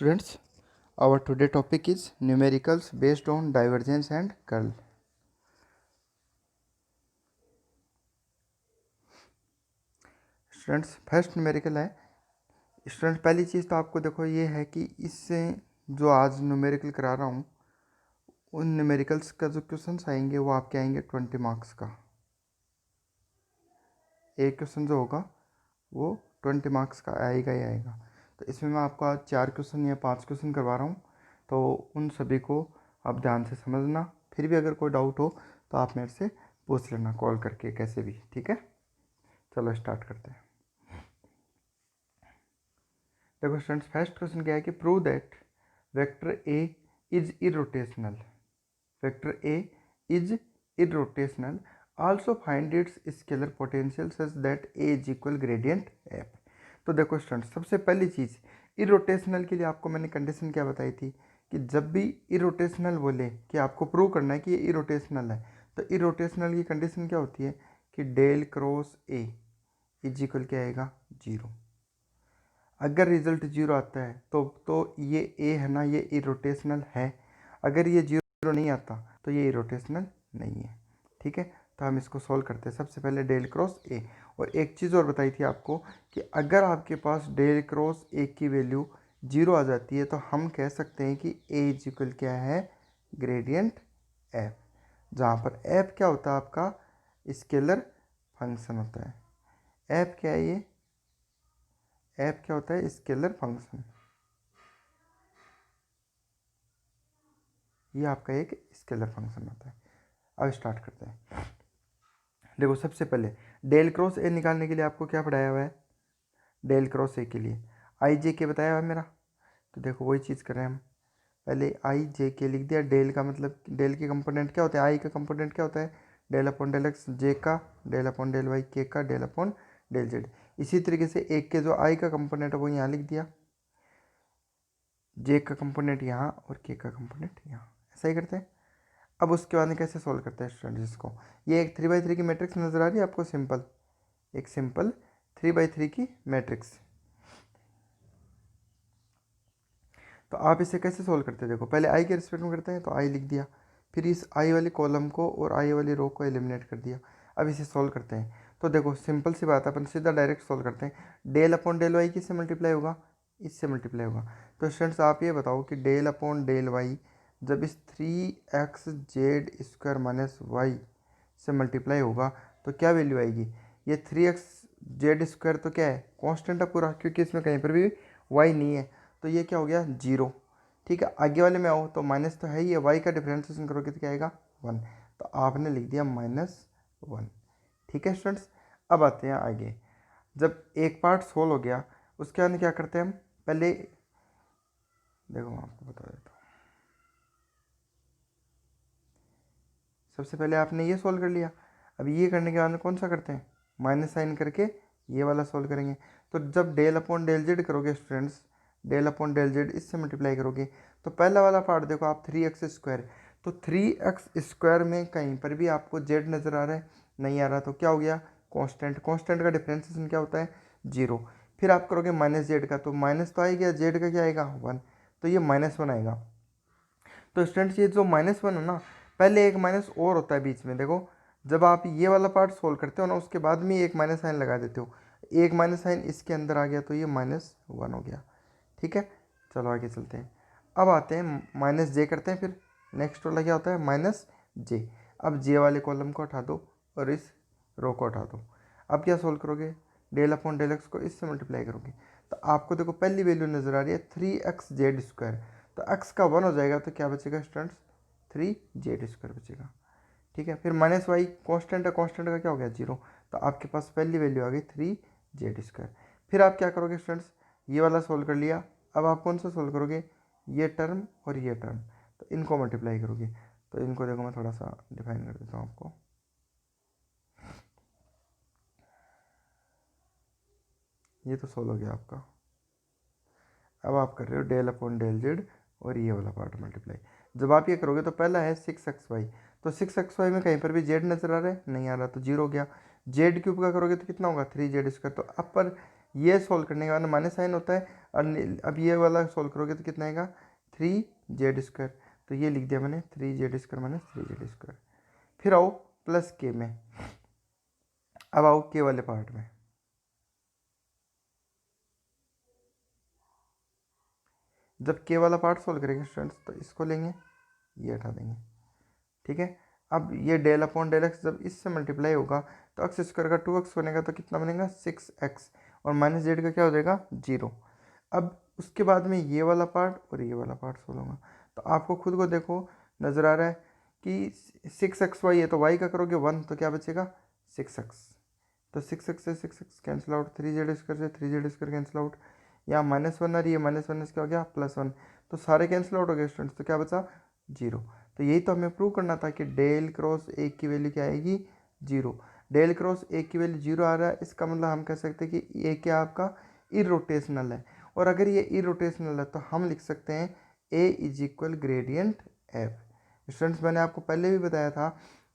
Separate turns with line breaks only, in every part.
Students, our today topic is numericals based on divergence and curl. Students first numerical है। Students पहली चीज़ तो आपको देखो ये है कि इससे जो आज न्यूमेरिकल करा रहा हूँ उन न्यूमेरिकल्स का जो क्वेश्चंस आएंगे वो आपके आएंगे 20 मार्क्स का। एक क्वेश्चन जो होगा वो 20 मार्क्स का आएगा ही आएगा। तो इसमें मैं आपको आज 4 क्वेश्चन या 5 क्वेश्चन करवा रहा हूँ, तो उन सभी को आप ध्यान से समझना। फिर भी अगर कोई डाउट हो तो आप मेरे से पूछ लेना कॉल करके, कैसे भी, ठीक है। चलो स्टार्ट करते हैं। देखो स्टूडेंट्स फर्स्ट क्वेश्चन क्या है कि prove that vector A is irrotational. Vector A is irrotational, also find its scalar potential such that A is equal gradient F. तो देखो स्टूडेंट्स सबसे पहली चीज़ इरोटेशनल के लिए आपको मैंने कंडीशन क्या बताई थी कि जब भी इरोटेशनल बोले कि आपको प्रूव करना है कि ये इरोटेशनल है, तो इरोटेशनल की कंडीशन क्या होती है कि del cross A is equal क्या आएगा, जीरो। अगर रिजल्ट जीरो आता है तो ये ए है ना, ये इरोटेशनल है। अगर ये जीरो नहीं आता तो ये इरोटेशनल नहीं है, ठीक है। तो हम इसको सॉल्व करते हैं। सबसे पहले डेल क्रॉस ए, और एक चीज़ और बताई थी आपको कि अगर आपके पास डेल क्रॉस ए की वैल्यू जीरो आ जाती है तो हम कह सकते हैं कि ए इज इक्वल क्या है, ग्रेडियंट एफ, जहाँ पर एफ क्या होता है आपका स्केलर फंक्शन होता है। एफ क्या है, ये एफ क्या होता है, स्केलर फंक्शन। ये आपका एक स्केलर फंक्शन होता है। अब स्टार्ट करते हैं। देखो सबसे पहले डेल क्रॉस ए निकालने के लिए आपको क्या पढ़ाया हुआ है, डेल क्रॉस ए के लिए आई जे के बताया हुआ है मेरा। तो देखो वही चीज़ करें हम, पहले आई जे के लिख दिया। डेल का मतलब डेल के कंपोनेंट क्या होते हैं, आई का कंपोनेंट क्या होता है, डेल अपॉन डेल एक्स, जे का डेल अपॉन डेल वाई, के का डेल अपॉन डेल जेड। इसी तरीके से एक के जो आई का कंपोनेंट है वो यहाँ लिख दिया, जे का कंपोनेंट यहाँ और के का कंपोनेंट यहाँ। ऐसा ही करते हैं। अब उसके बाद में कैसे सॉल्व करते हैं स्टूडेंट इसको, ये एक 3x3 की मैट्रिक्स नज़र आ रही है आपको, सिंपल, एक सिंपल 3x3 की मैट्रिक्स। तो आप इसे कैसे सॉल्व करते हैं, देखो पहले आई के रिस्पेक्ट में करते हैं तो आई लिख दिया, फिर इस आई वाली कॉलम को और आई वाली रो को एलिमिनेट कर दिया। अब इसे सॉल्व करते हैं। तो देखो सिंपल सी बात है, अपन सीधा डायरेक्ट सॉल्व करते हैं। डेल अपॉन डेल वाई किससे मल्टीप्लाई होगा, इससे मल्टीप्लाई होगा। तो स्टूडेंट्स आप ये बताओ कि डेल अपॉन डेल वाई जब इस 3x(z)² माइनस वाई से मल्टीप्लाई होगा तो क्या वैल्यू आएगी, ये 3x(z)² तो क्या है, कांस्टेंट है पूरा, क्योंकि इसमें कहीं पर भी वाई नहीं है, तो ये क्या हो गया, जीरो। ठीक है, आगे वाले में आओ तो माइनस तो है ही है, वाई का डिफ्रेंसिएशन करोगे तो क्या आएगा, वन। तो आपने लिख दिया -1। ठीक है स्टूडेंट्स, अब आते हैं आगे। जब एक पार्ट सोल्व हो गया उसके बाद क्या करते हैं हम, पहले देखो मैं आपको बता देता हूँ। सबसे पहले आपने ये सोल्व कर लिया, अब ये करने के बाद में कौन सा करते हैं, माइनस साइन करके ये वाला सोल्व करेंगे। तो जब डेल अपॉन डेल जेड करोगे students, del upon del Z इससे मल्टीप्लाई करोगे तो पहला वाला पार्ट देखो आप 3x², तो 3x² में कहीं पर भी आपको जेड नज़र आ रहा है, नहीं आ रहा, तो क्या हो गया, कांस्टेंट। कांस्टेंट का डिफरेंशिएशन क्या होता है, जीरो। फिर आप करोगे माइनस जेड का, तो माइनस तो आएगा, जेड का क्या आएगा, 1, तो ये -1 आएगा। तो स्टूडेंट्स ये जो -1 है ना, पहले एक माइनस और होता है बीच में, देखो जब आप ये वाला पार्ट सोल्व करते हो ना उसके बाद में एक माइनस साइन लगा देते हो, एक माइनस साइन इसके अंदर आ गया तो ये -1 हो गया। ठीक है, चलो आगे चलते हैं। अब आते हैं माइनस जे करते हैं, फिर नेक्स्ट वाला क्या होता है, -j। अब जे वाले कॉलम को हटा दो और इस रो को हटा दो। अब क्या सोल्व करोगे, डेल अपॉन डेल एक्स को इससे मल्टीप्लाई करोगे तो आपको देखो पहली वैल्यू नज़र आ रही है 3x(z)², तो x का 1 हो जाएगा तो क्या बचेगा स्टूडेंट्स, 3z² बचेगा। ठीक है, फिर -y कांस्टेंट है, कांस्टेंट का क्या हो गया, जीरो, तो आपके पास पहली वैल्यू आ गई 3z²। फिर आप क्या करोगे स्टूडेंट्स, ये वाला सोल्व कर लिया। अब आप कौन सा सोल्व करोगे, ये टर्म और ये टर्म, तो इनको मल्टीप्लाई करोगे। तो इनको देखो मैं थोड़ा सा डिफाइन कर देता हूँ आपको। ये तो सोल्व हो गया आपका। अब आप कर रहे हो डेल अपॉन डेल जेड और ये वाला पार्ट मल्टीप्लाई। जब आप ये करोगे तो पहला है 6xy, तो 6xy में कहीं पर भी जेड नज़र आ रहा है, नहीं आ रहा, तो जीरो हो गया। जेड क्यूब का करोगे तो कितना होगा, 3z², तो अपर ये सोल्व करने के बाद माइनस साइन होता है, और अब ये वाला सोल्व करोगे तो कितना आएगा 3z²। तो ये लिख दिया मैंने 3z² माइनस 3z²। फिर आओ प्लस के में, अब आओ के वाले पार्ट में। जब के वाला पार्ट सोल्व करेंगे स्टूडेंट्स तो इसको लेंगे, ये हटा देंगे, ठीक है। अब ये डेल अपॉन डेल एक्स जब इससे मल्टीप्लाई होगा तो एक्स स्क्वायर का 2x बनेगा तो कितना बनेगा 6x, और माइनस जेड का क्या हो जाएगा 0। अब उसके बाद में ये वाला पार्ट और ये वाला पार्ट सोल्व होगा, तो आपको खुद को देखो नज़र आ रहा है कि 6xy है तो y का करोगे 1 तो क्या बचेगा 6x। तो 6x से 6x कैंसिल आउट, 3z² से 3z² कैंसिल आउट, यहाँ -1 आ रही है, -1 से क्या हो गया +1, तो सारे कैंसिल आउट हो गए स्टूडेंट्स, तो क्या बचा 0। तो यही तो हमें प्रूव करना था कि डेल क्रॉस ए की वैल्यू क्या आएगी 0। डेल क्रॉस ए की वैल्यू 0 आ रहा है, इसका मतलब हम कह सकते हैं कि ए क्या आपका इरोटेशनल है, और अगर ये इरोटेशनल है तो हम लिख सकते हैं a is equal gradient f. Students मैंने आपको पहले भी बताया था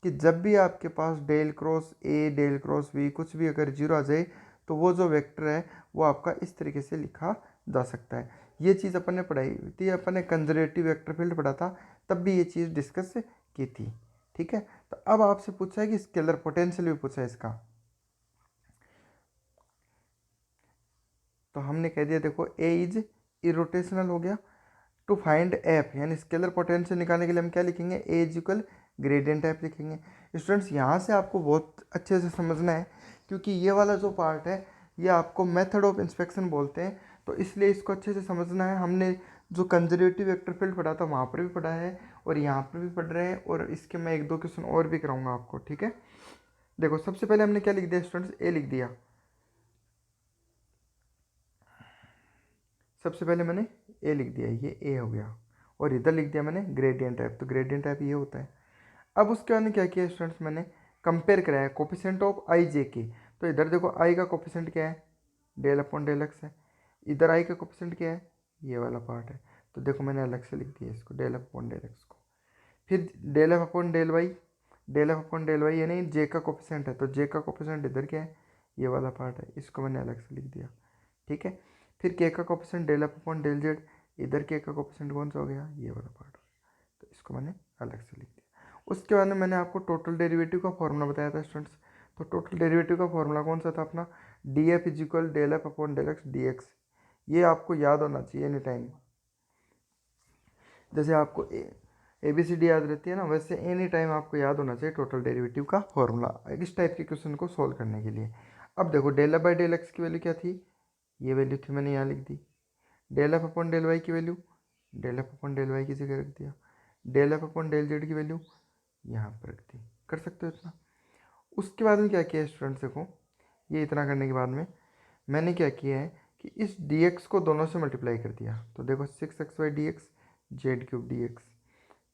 कि जब भी आपके पास del cross a del cross b कुछ भी अगर 0 आ जाए तो वो जो वेक्टर है वो आपका इस तरीके से लिखा जा सकता है। ये चीज़ अपन ने पढ़ाई थी, अपन ने कंजर्वेटिव वेक्टर फील्ड पढ़ा था, तब भी ये चीज़ डिस्कस की थी, ठीक है। तो अब आपसे पूछा है कि स्केलर पोटेंशियल भी पूछा है इसका, तो हमने कह दिया देखो ए इज इरोटेशनल हो गया। टू फाइंड एफ यानी स्केलर पोटेंशियल निकालने के लिए हम क्या लिखेंगे ए इज इक्वल ग्रेडियंट एफ लिखेंगे। स्टूडेंट्स यहाँ से आपको बहुत अच्छे से समझना है, क्योंकि ये वाला जो पार्ट है ये आपको मेथड ऑफ इंस्पेक्शन बोलते हैं, तो इसलिए इसको अच्छे से समझना है। हमने जो कंजर्वेटिव वेक्टर फील्ड पढ़ा था वहाँ पर भी पढ़ा है और यहाँ पर भी पढ़ रहे हैं, और इसके मैं 1-2 क्वेश्चन और भी कराऊंगा आपको, ठीक है। देखो सबसे पहले हमने क्या लिख दिया स्टूडेंट्स, ए लिख दिया, सबसे पहले मैंने ए लिख दिया, ये ए हो गया, और इधर लिख दिया मैंने ग्रेडियंट टाइप, तो ग्रेडियंट टाइप ये होता है। अब उसके बाद में क्या किया स्टूडेंट्स, मैंने कंपेयर कराया कोफिशिएंट ऑफ आई जे के, तो इधर देखो आई का कोफिशिएंट क्या है डेल अपॉन डेल एक्स है, इधर आई का कोफिशिएंट क्या है ये वाला पार्ट है, तो देखो मैंने अलग से लिख दिया इसको डेल अपॉन डेल एक्स को। फिर del F upon del Y, del F upon del Y यानी जे का कोफिशिएंट है, तो जे का कोफिशिएंट इधर क्या है ये वाला पार्ट है, इसको मैंने अलग से लिख दिया, ठीक है। फिर के का coefficient del F upon del Z, इधर के का कोफिशिएंट कौन सा हो गया ये वाला पार्ट, तो इसको मैंने अलग से लिख दिया। उसके बाद में मैंने आपको टोटल डेरिवेटिव का फॉर्मूला बताया था स्टूडेंट्स, तो टोटल डेरिवेटिव का फॉर्मूला कौन सा था अपना, D F is equal del F upon del X D X. ये आपको याद होना चाहिए एनी टाइम, जैसे आपको ए बी सी डी याद रहती है ना, वैसे एनी टाइम आपको याद होना चाहिए टोटल डेरिवेटिव का फॉर्मूला इस टाइप के क्वेश्चन को सोल्व करने के लिए। अब देखो del f by del x की वैल्यू क्या थी, ये वैल्यू थी मैंने यहाँ लिख दी। Del F upon del y की value del F upon del y की जगह रख दिया। Del F upon del z की वैल्यू यहाँ पर रख दी, कर सकते हो इतना। उसके बाद में क्या किया स्टूडेंट्स, देखो ये इतना करने के बाद में मैंने क्या किया है कि इस डी एक्स को दोनों से मल्टीप्लाई कर दिया, तो देखो 6xy D X Z cube D X,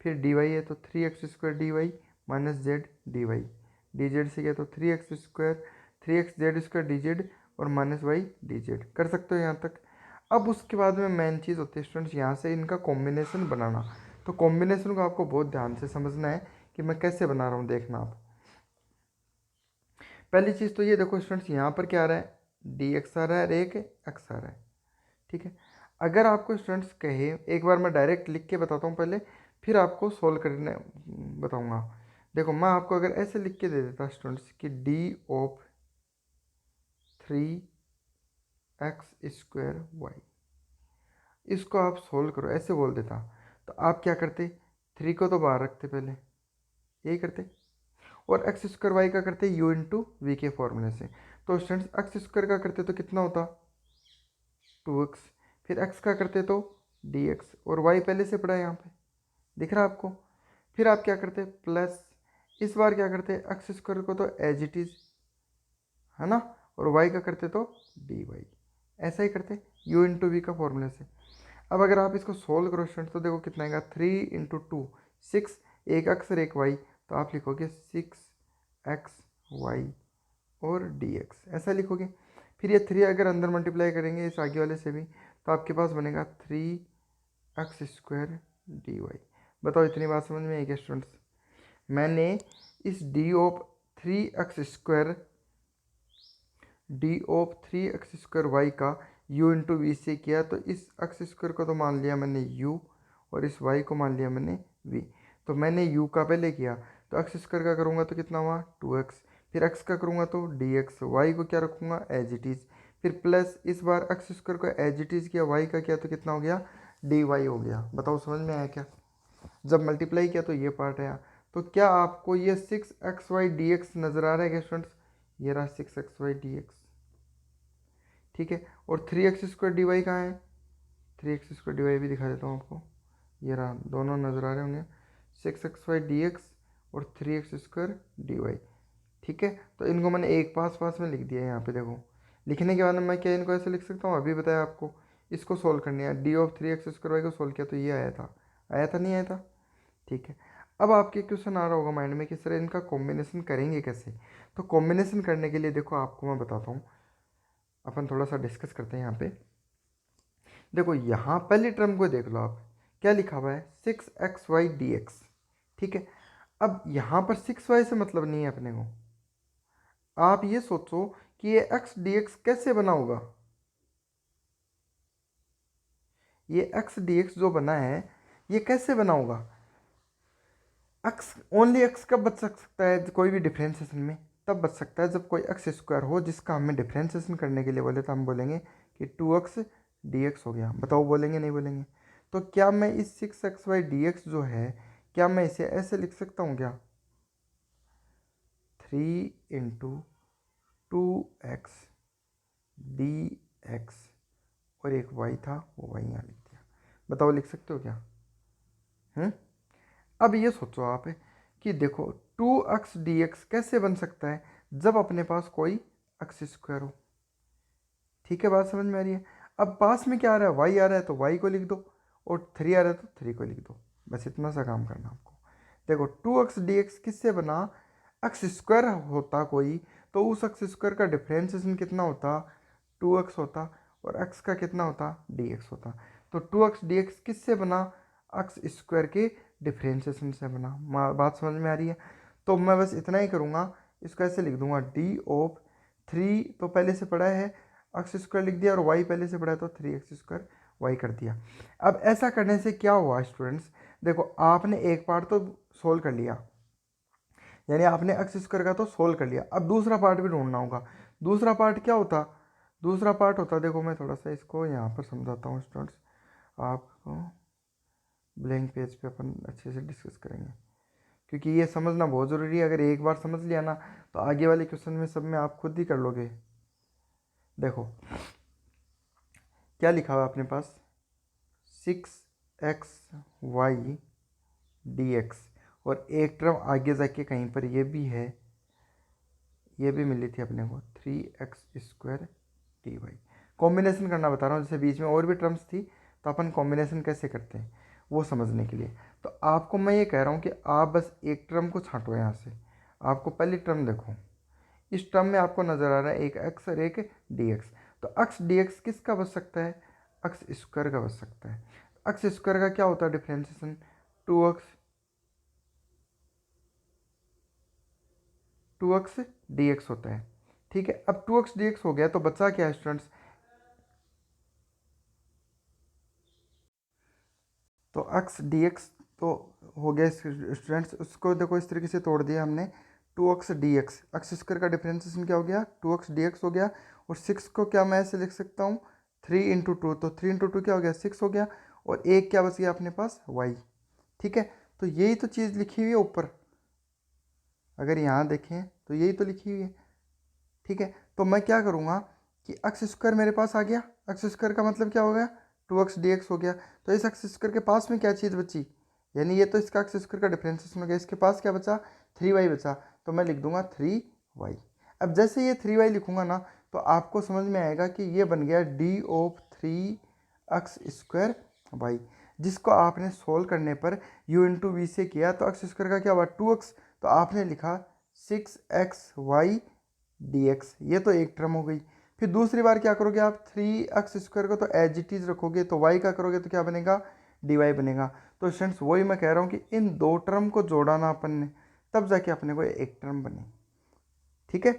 फिर डी वाई है तो 3x² D Y minus Z D Y, D Z से क्या तो 3x² 3x z² D Z और माइनस वाई डी जेड, कर सकते हो यहाँ तक। अब उसके बाद में मेन चीज़ होती है स्टूडेंट्स यहाँ से इनका कॉम्बिनेशन बनाना, तो कॉम्बिनेशन को आपको बहुत ध्यान से समझना है कि मैं कैसे बना रहा हूँ, देखना आप। पहली चीज़ तो ये देखो स्टूडेंट्स यहाँ पर क्या आ रहा है डी एक्स आ रहा है और एक एक्स आ रहा है, ठीक है। अगर आपको स्टूडेंट्स कहे, एक बार मैं डायरेक्ट लिख के बताता हूँ पहले, फिर आपको सोल्व करने बताऊँगा। देखो मैं आपको अगर ऐसे लिख के दे देता स्टूडेंट्स कि डी ऑफ 3x² वाई, इसको आप सोल्व करो ऐसे बोल देता, तो आप क्या करते 3 को तो बाहर रखते पहले, यही करते, और x² वाई का करते u इंटू वी के फॉर्मूले से। तो स्टूडेंट्स x² का करते तो कितना होता 2x, फिर x का करते तो dx, और y पहले से पड़ा है यहाँ पे दिख रहा है आपको। फिर आप क्या करते प्लस, इस बार क्या करते x² को तो एज इट इज़ है ना, और y का करते तो dy, ऐसा ही करते u इंटू वी का फॉर्मूले से। अब अगर आप इसको सोल्व करो स्टूडेंट तो देखो कितना आएगा 3 इंटू 2 6, एक एक्स और एक वाई, तो आप लिखोगे 6xy और dx, ऐसा लिखोगे। फिर ये 3 अगर अंदर मल्टीप्लाई करेंगे इस आगे वाले से भी, तो आपके पास बनेगा 3x² dy। बताओ इतनी बात समझ में आई क्या स्टूडेंट्स। मैंने इस D of 3x² D of 3x² Y का u इंटू वी से किया, तो इस एक्स स्क्वायर को तो मान लिया मैंने u और इस y को मान लिया मैंने v। तो मैंने u का पहले किया, तो एक्स स्क्वायर का करूँगा तो कितना हुआ 2x, फिर x का करूँगा तो dx, y को क्या रखूँगा एज इट इज़, फिर प्लस इस बार एक्स स्क्वायर को एज इट इज़ किया, y का किया तो कितना हो गया dy हो गया। बताओ समझ में आया क्या? जब मल्टीप्लाई किया तो ये पार्ट आया। तो क्या आपको ये 6xy dx नज़र आ रहा है क्या स्टूडेंट्स? ये रहा 6xy dx, ठीक है। और 3x² dy कहाँ है? 3x² dy भी दिखा देता हूँ आपको, ये रहा, दोनों नज़र आ रहे होंगे 6xy dx और 3x² dy, ठीक है। तो इनको मैंने एक पास पास में लिख दिया है यहाँ पे, देखो लिखने के बाद मैं क्या इनको ऐसे लिख सकता हूँ, अभी बताया आपको। इसको सोल्व करनी है, डी ऑफ 3x² वाई को सोल्व किया तो ये आया था नहीं आया था, ठीक है। अब आपके क्वेश्चन आ रहा होगा माइंड में कि सर इनका कॉम्बिनेशन करेंगे कैसे? तो कॉम्बिनेशन करने के लिए देखो आपको मैं बताता हूँ, अपन थोड़ा सा डिस्कस करते हैं यहाँ पे। देखो यहाँ पहली टर्म को देख लो आप, क्या लिखा हुआ है 6xy dx, ठीक है। अब यहाँ पर 6y से मतलब नहीं है अपने को, आप ये सोचो कि ये x dx कैसे बना होगा। ये x dx जो बना है ये कैसे बना होगा? x ओनली x कब बच सकता है कोई भी डिफ्रेंसिएशन में? तब बच सकता है जब कोई एक्स स्क्वायर हो जिसका हमें डिफ्रेंसिएशन करने के लिए बोले, तो हम बोलेंगे कि 2x dx हो गया। बताओ बोलेंगे नहीं बोलेंगे? तो क्या मैं इस 6xy dx जो है, क्या मैं इसे ऐसे लिख सकता हूँ क्या, 3 इंटू 2x dx, और एक y था वो y यहाँ लिख दिया। बताओ लिख सकते हो क्या? अब ये सोचो आप कि देखो 2x dx कैसे बन सकता है जब अपने पास कोई एक्स स्क्वायर हो, ठीक है। बात समझ में आ रही है? अब पास में क्या आ रहा है, y आ रहा है तो y को लिख दो, और 3 आ रहा है तो 3 को लिख दो, बस इतना सा काम करना आपको। देखो 2x dx किससे बना? एक्स स्क्वायर होता कोई तो उस एक्स स्क्वायर का डिफ्रेंसिएशन कितना होता, 2x होता, और x का कितना होता, dx होता। तो 2x dx किससे बना? एक्स स्क्वायर के डिफ्रेंसिएशन से बना। बात समझ में आ रही है? तो मैं बस इतना ही करूँगा, इसको ऐसे लिख दूंगा डी ऑफ 3, तो पहले से पड़ा है एक्स स्क्वायर लिख दिया, और वाई पहले से पड़ा है तो 3x² वाई कर दिया। अब ऐसा करने से क्या हुआ स्टूडेंट्स, देखो आपने एक पार्ट तो सोल्व कर लिया, यानी आपने एक्स स्क्वायर का तो सोल्व कर लिया। अब दूसरा पार्ट भी ढूंढना होगा। दूसरा पार्ट क्या होता? दूसरा पार्ट होता, देखो मैं थोड़ा सा इसको यहाँ पर समझाता हूँ स्टूडेंट्स आपको, ब्लैंक पेज पे अपन अच्छे से डिस्कस करेंगे, क्योंकि ये समझना बहुत ज़रूरी है। अगर एक बार समझ लिया ना तो आगे वाले क्वेश्चन में सब में आप खुद ही कर लोगे। देखो क्या लिखा हुआ है अपने पास, 6xy dx, और एक टर्म आगे जाके कहीं पर ये भी है, ये भी मिली थी अपने को 3x² dy। कॉम्बिनेशन करना बता रहा हूँ, जैसे बीच में और भी टर्म्स थी तो अपन कॉम्बिनेशन कैसे करते हैं वो समझने के लिए। तो आपको मैं ये कह रहा हूँ कि आप बस एक टर्म को छांटो यहाँ से। आपको पहली टर्म देखो, इस टर्म में आपको नज़र आ रहा है एक x और एक dx, तो x dx किसका बच सकता है? एक्स स्क्वायर का बच सकता है। एक्स स्क्वायर का क्या होता है डिफ्रेंसिएशन? 2x dx होता है, ठीक है। अब 2x dx हो गया तो बचा क्या है स्टूडेंट्स? तो x dx तो हो गया स्टूडेंट्स, उसको देखो इस तरीके से तोड़ दिया हमने, 2x dx, एक्स स्क्वायर का डिफरेंशिएशन क्या हो गया, 2x dx हो गया। और 6 को क्या मैं ऐसे लिख सकता हूँ, 3 × 2, तो 3 × 2 क्या हो गया 6 हो गया, और एक क्या बच गया अपने पास y, ठीक है। तो यही तो चीज़ लिखी हुई है ऊपर, अगर यहाँ देखें तो यही तो लिखी हुई है, ठीक है। तो मैं क्या करूँगा कि एक्स स्क्वायर मेरे पास आ गया, एक्स स्क्वायर का मतलब क्या हो गया 2x dx हो गया। तो इस एक्स स्क्वायर के पास में क्या चीज़ बची, यानी ये तो इसका एक्स स्क्वायर का डिफरेंशिएशन हो गया, इसके पास क्या बचा 3y बचा, तो मैं लिख दूंगा 3y। अब जैसे ये 3y लिखूंगा ना तो आपको समझ में आएगा कि ये बन गया डी ऑफ 3x² y, जिसको आपने सोल्व करने पर u इंटू वी से किया तो एक्स स्क्वायर का क्या हुआ 2x, तो आपने लिखा 6xy dx, ये तो एक टर्म हो गई। फिर दूसरी बार क्या करोगे आप, 3x² को तो एज इट इज रखोगे, तो y का करोगे तो क्या बनेगा dy बनेगा। तो स्टूडेंट्स वही मैं कह रहा हूँ कि इन दो टर्म को जोड़ा ना अपन ने, तब जाके अपने को एक टर्म बने, ठीक है।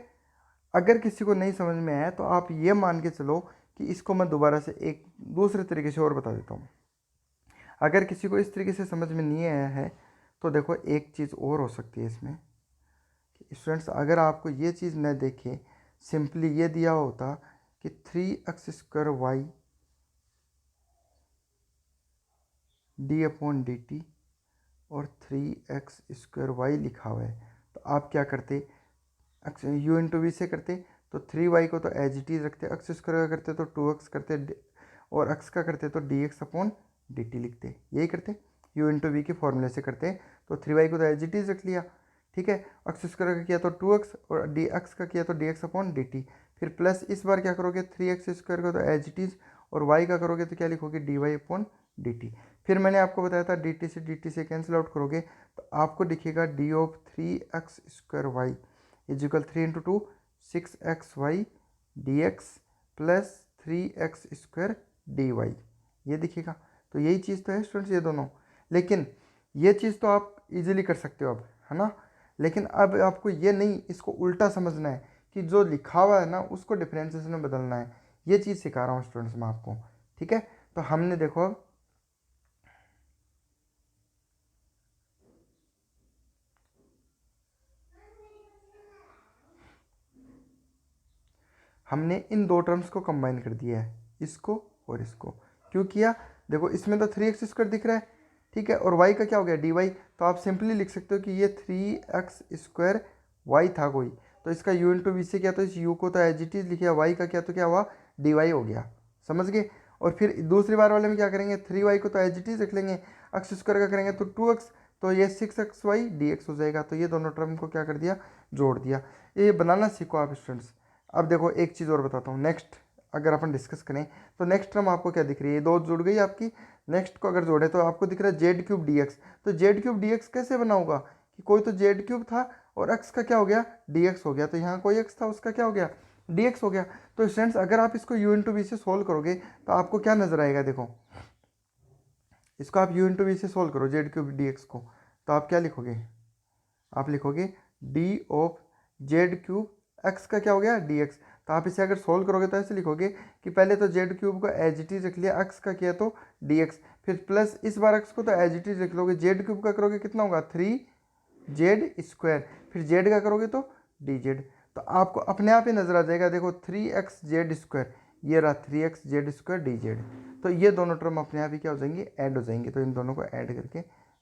अगर किसी को नहीं समझ में आया तो आप ये मान के चलो कि इसको मैं दोबारा से एक दूसरे तरीके से और बता देता हूँ। अगर किसी को इस तरीके से समझ में नहीं आया है तो देखो एक चीज़ और हो सकती है इसमें कि स्टूडेंट्स, अगर आपको ये चीज़ न देखे, सिंपली ये दिया होता कि 3x² y d/dt और 3x² y लिखा हुआ है, तो आप क्या करते, u इंटू वी से करते तो 3y को तो एज इट इज़ रखते, x² का करते तो 2x करते, और x का करते तो dx/dt लिखते, यही करते। u इंटू वी के फॉर्मूले से करते तो 3y को तो एज इट इज़ रख लिया, ठीक है, x² का किया तो 2x और dx का किया तो dx/dt, फिर प्लस इस बार क्या करोगे 3x² को तो एज इट इज़ और y का करोगे तो क्या लिखोगे dy/dt। फिर मैंने आपको बताया था dt से कैंसिल आउट करोगे तो आपको दिखेगा d/3x² y is equal 3 into 2 6xy dx plus 3x² dy, ये दिखेगा। तो यही चीज़ तो है स्टूडेंट्स ये दोनों, लेकिन ये चीज़ तो आप इजीली कर सकते हो अब, है ना। लेकिन अब आपको ये नहीं, इसको उल्टा समझना है कि जो लिखा हुआ है ना उसको डिफरेंशिएशन में बदलना है। ये चीज़ सिखा रहा हूँ स्टूडेंट्स मैं आपको, ठीक है। तो हमने देखो अब हमने इन दो टर्म्स को कंबाइन कर दिया है, इसको और इसको। क्यों किया, देखो इसमें तो 3x² दिख रहा है, ठीक है, और y का क्या हो गया dy, तो आप सिंपली लिख सकते हो कि ये 3x² y था कोई, तो इसका u इंटू वी से किया तो इस u को तो एज इट इज लिखा, y का क्या तो क्या हुआ dy हो गया, समझ गए। और फिर दूसरी बार वाले में क्या करेंगे, 3y को तो एज इट इज रख लेंगे, x² का करेंगे तो 2x, तो ये 6xy dx हो जाएगा। तो ये दोनों टर्म को क्या कर दिया, जोड़ दिया। ये बनाना सीखो आप स्टूडेंट्स। अब देखो एक चीज़ और बताता हूँ, नेक्स्ट अगर अपन डिस्कस करें तो नेक्स्ट टर्म आपको क्या दिख रही है, दो जुड़ गई आपकी, नेक्स्ट को अगर जोड़े तो आपको दिख रहा है z³ dx। तो z³ dx कैसे बना होगा कि कोई तो z³ था और x का क्या हो गया dx हो गया, तो यहाँ कोई x था उसका क्या हो गया dx हो गया। तो स्टूडेंट्स अगर आप इसको u इंटू वी से सोल्व करोगे तो आपको क्या नजर आएगा, देखो इसको आप u इंटू वी से सोल्व करो z³ dx को, तो आप क्या लिखोगे, आप लिखोगे d/z³ x का क्या हो गया dx। तो आप इसे अगर सोल्व करोगे तो ऐसे लिखोगे कि पहले तो z³ को एज इट इज रख लिया, x का किया तो dx, फिर प्लस इस बार x को तो एज इट इज रख लोगे, z³ का करोगे कितना होगा 3z², फिर z का करोगे तो dz। तो आपको अपने आप ही नजर आ जाएगा, देखो 3xz², ये रहा 3xz² dz। तो ये दोनों टर्म अपने आप ही क्या हो जाएंगे, ऐड हो जाएंगे। तो इन दोनों को ऐड करके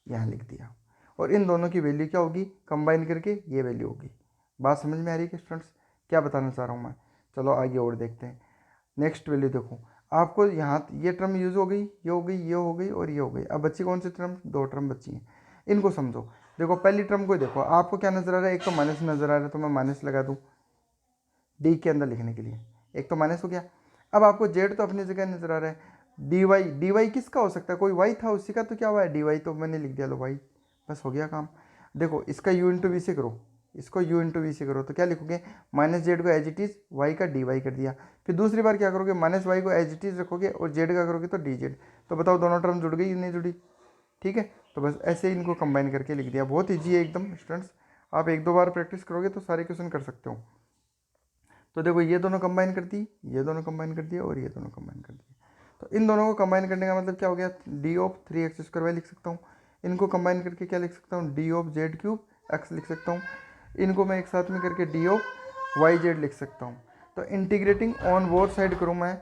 यहाँ लिख दिया, और इन दोनों की वैल्यू क्या होगी, कंबाइन करके ये वैल्यू होगी। बात समझ में आ रही है कि स्टूडेंट्स क्या बताना चाह रहा हूँ मैं। चलो आगे और देखते हैं। नेक्स्ट वैल्यू देखो, आपको यहाँ ये टर्म यूज हो गई, ये हो गई, ये हो गई और ये हो गई। अब बच्ची कौन सी टर्म, दो टर्म बची हैं, इनको समझो। देखो पहली टर्म को देखो, आपको क्या नजर आ रहा है, एक तो माइनस नजर आ रहा है, तो मैं माइनस लगा दूँ डी के अंदर लिखने के लिए, एक तो माइनस हो गया। अब आपको जेड तो अपनी जगह नजर आ रहा है, डी वाई किसका हो सकता है, कोई वाई था उसी का, तो क्या हुआ है डी वाई, तो मैंने लिख दिया लो वाई, बस हो गया काम। देखो इसका u इंटू वी से करो, इसको u इंटू वी से करो, तो क्या लिखोगे माइनस जेड को एज इट इज वाई का डी वाई कर दिया। फिर दूसरी बार क्या करोगे, माइनस वाई को एज इट इज रखोगे और जेड का करोगे तो डी जेड। तो बताओ दोनों टर्म जुड़ गई नहीं जुड़ी, ठीक है। तो बस ऐसे ही इनको कंबाइन करके लिख दिया, बहुत ईजी है एकदम स्टूडेंट्स, आप एक दो बार प्रैक्टिस करोगे तो सारे क्वेश्चन कर सकते हो। तो देखो ये दोनों कंबाइन कर दी, ये दोनों कंबाइन कर दिया और ये दोनों कंबाइन कर दिया। तो इन दोनों को कंबाइन करने का मतलब क्या हो गया, d/3x² लिख सकता हूँ। इनको कंबाइन करके क्या लिख सकता हूँ, d/z³ x लिख सकता हूँ। इनको मैं एक साथ में करके d/yz लिख सकता हूँ। तो इंटीग्रेटिंग ऑन बोथ साइड करूँ मैं,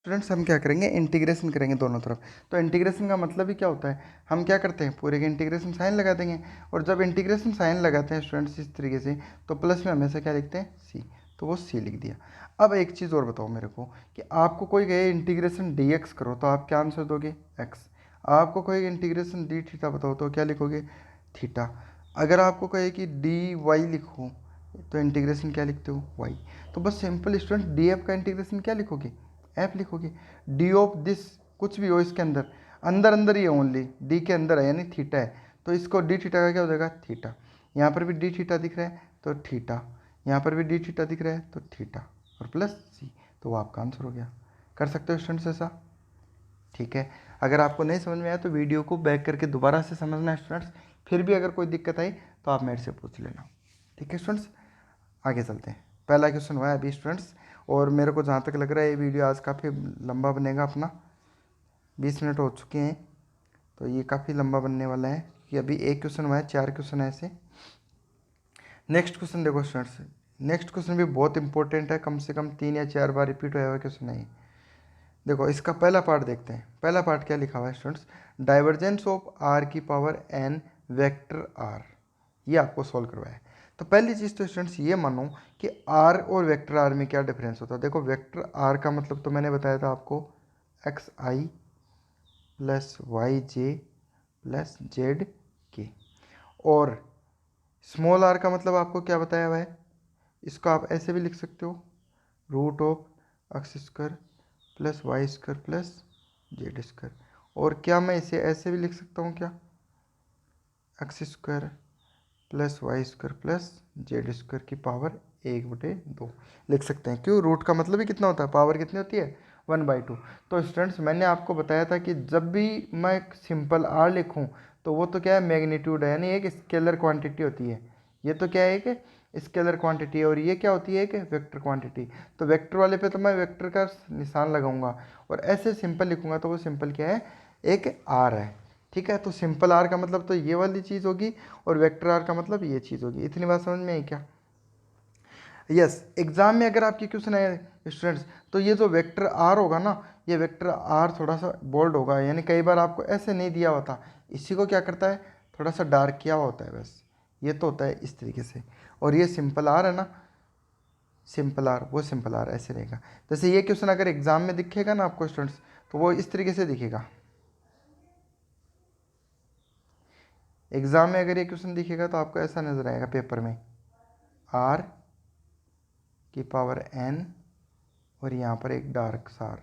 स्टूडेंट्स हम क्या करेंगे, इंटीग्रेशन करेंगे दोनों तरफ। तो इंटीग्रेशन का मतलब ही क्या होता है, हम क्या करते हैं पूरे के इंटीग्रेशन साइन लगा देंगे, और जब इंटीग्रेशन साइन लगाते हैं स्टूडेंट्स इस तरीके से, तो प्लस में हमेशा क्या लिखते हैं सी, तो वो सी लिख दिया। अब एक चीज़ और बताओ मेरे को कि आपको कोई कहे इंटीग्रेशन dx करो तो आप क्या आंसर दोगे x, आपको कोई इंटीग्रेशन डी थीटा बताओ तो क्या लिखोगे थीटा, अगर आपको कहे कि डी वाई लिखो तो इंटीग्रेशन क्या लिखते हो y। तो बस सिंपल स्टूडेंट डी एफ का इंटीग्रेशन क्या लिखोगे एफ लिखोगे, डी ऑफ दिस कुछ भी हो इसके अंदर, अंदर अंदर ही है ओनली, डी के अंदर है यानी थीटा है, तो इसको डी थीटा का क्या हो जाएगा थीटा। यहाँ पर भी डी थीटा दिख रहा है तो थीटा, यहाँ पर भी डी थीटा दिख रहा है तो थीटा और प्लस सी, तो वो आपका आंसर हो गया। कर सकते हो स्टूडेंट्स ऐसा, ठीक है। अगर आपको नहीं समझ में आया तो वीडियो को बैक करके दोबारा से समझना है स्टूडेंट्स, फिर भी अगर कोई दिक्कत आई तो आप मेरे से पूछ लेना, ठीक है स्टूडेंट्स। आगे चलते हैं। पहला क्वेश्चन हुआ है अभी स्टूडेंट्स। और मेरे को जहाँ तक लग रहा है ये वीडियो आज काफ़ी लंबा बनेगा, अपना 20 मिनट हो चुके हैं, तो ये काफ़ी लंबा बनने वाला है कि अभी एक क्वेश्चन हुआ है, 4 क्वेश्चन है ऐसे। नेक्स्ट क्वेश्चन देखो स्टूडेंट्स, नेक्स्ट क्वेश्चन भी बहुत इंपॉर्टेंट है, कम से कम 3 या 4 बार रिपीट हुआ हुआ क्वेश्चन है ये। देखो इसका पहला पार्ट देखते हैं। पहला पार्ट क्या लिखा हुआ है स्टूडेंट्स, डाइवर्जेंस ऑफ आर की पावर एन वेक्टर आर, ये आपको सॉल्व करवाया है। तो पहली चीज़ तो स्टूडेंट्स ये मानो कि आर और वेक्टर आर में क्या डिफरेंस होता है। देखो वेक्टर आर का मतलब तो मैंने बताया था आपको एक्स आई प्लस वाई जे प्लस जेड के, और स्मॉल आर का मतलब आपको क्या बताया हुआ है, इसको आप ऐसे भी लिख सकते हो, root of X square plus Y square plus Z square. और क्या मैं इसे ऐसे भी लिख सकता हूँ क्या, X square plus Y square plus Z square की पावर 1/2 लिख सकते हैं। क्यों, रूट का मतलब ही कितना होता है, पावर कितनी होती है 1/2। तो स्टूडेंट्स मैंने आपको बताया था कि जब भी मैं सिंपल आर लिखूं तो वो तो क्या है, मैग्नीट्यूड है, यानी एक स्केलर क्वांटिटी होती है। ये तो क्या है, एक स्केलर क्वांटिटी है, और ये क्या होती है, एक वेक्टर क्वांटिटी। तो वेक्टर वाले पे तो मैं वेक्टर का निशान लगाऊंगा, और ऐसे सिंपल लिखूंगा तो वो सिंपल क्या है, एक आर है। ठीक है, तो सिंपल आर का मतलब तो ये वाली चीज़ होगी, और वेक्टर आर का मतलब ये चीज़ होगी। इतनी बात समझ में आई क्या। यस, एग्जाम में अगर आपकी क्वेश्चन है स्टूडेंट्स, तो ये जो वेक्टर आर होगा ना, ये वेक्टर आर थोड़ा सा बोल्ड होगा, यानी कई बार आपको ऐसे नहीं दिया होता, इसी को क्या करता है, थोड़ा सा डार्क किया हुआ होता है बस। ये तो होता है इस तरीके से। और ये सिंपल आर है ना, सिंपल आर, वो सिंपल आर ऐसे रहेगा। जैसे ये क्वेश्चन अगर एग्जाम में दिखेगा ना आपको स्टूडेंट्स, तो वो इस तरीके से दिखेगा। एग्जाम में अगर ये क्वेश्चन दिखेगा तो आपको ऐसा नजर आएगा पेपर में, आर की पावर एन और यहाँ पर एक डार्क सार,